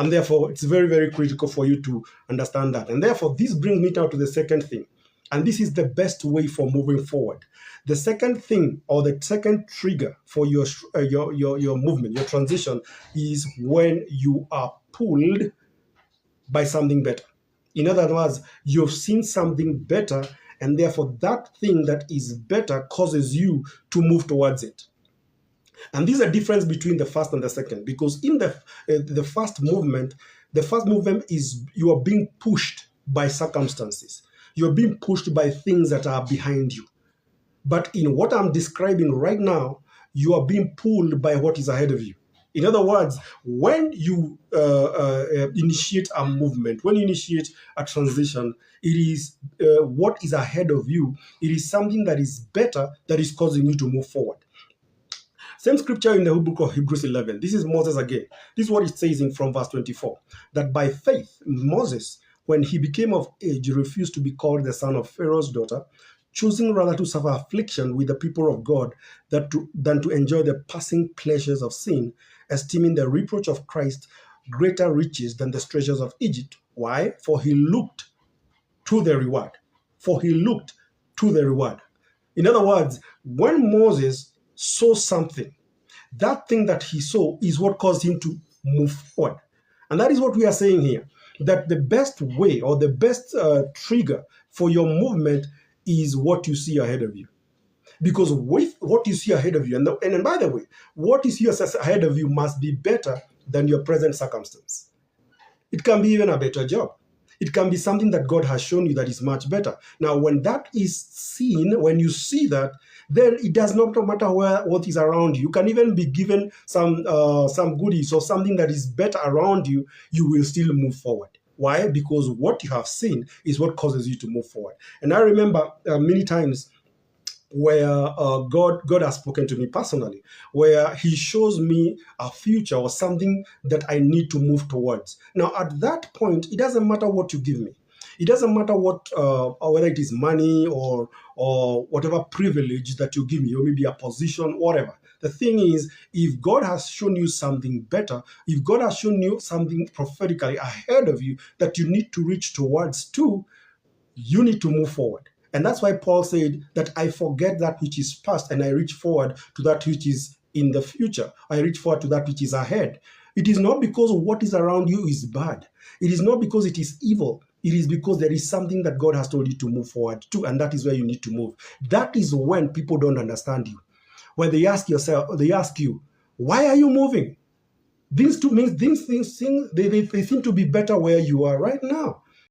And therefore, it's very, very critical for you to understand that. And therefore, this brings me now to the second thing. And this is the best way for moving forward. The second thing, or the second trigger for your movement, your transition, is when you are pulled by something better. In other words, you've seen something better, and therefore that thing that is better causes you to move towards it. And this is a difference between the first and the second, because in the first movement is you are being pushed by circumstances. You're being pushed by things that are behind you. But in what I'm describing right now, you are being pulled by what is ahead of you. In other words, when you initiate a movement, when you initiate a transition, it is what is ahead of you. It is something that is better that is causing you to move forward. Same scripture in the book of Hebrews 11. This is Moses again. This is what it says from verse 24. That by faith, Moses, when he became of age, refused to be called the son of Pharaoh's daughter, choosing rather to suffer affliction with the people of God than to enjoy the passing pleasures of sin, esteeming the reproach of Christ greater riches than the treasures of Egypt. Why? For he looked to the reward. For he looked to the reward. In other words, when Moses saw something, that thing that he saw is what caused him to move forward. And that is what we are saying here, that the best way or the best trigger for your movement is what you see ahead of you. Because with what you see ahead of you, and by the way, what you see ahead of you must be better than your present circumstance. It can be even a better job. It can be something that God has shown you that is much better. Now, when that is seen, when you see that, then it does not matter what is around you. You can even be given some goodies or something that is better around you, you will still move forward. Why? Because what you have seen is what causes you to move forward. And I remember many times where God has spoken to me personally, where he shows me a future or something that I need to move towards. Now, at that point, it doesn't matter what you give me. It doesn't matter what, whether it is money or whatever privilege that you give me, or maybe a position, whatever. The thing is, if God has shown you something better, if God has shown you something prophetically ahead of you that you need to reach towards too, you need to move forward. And that's why Paul said that I forget that which is past and I reach forward to that which is in the future. I reach forward to that which is ahead. It is not because what is around you is bad. It is not because it is evil. It is because there is something that God has told you to move forward to, and that is where you need to move. That is when people don't understand you. When they ask you, why are you moving? These two things they seem to be better where you are right now.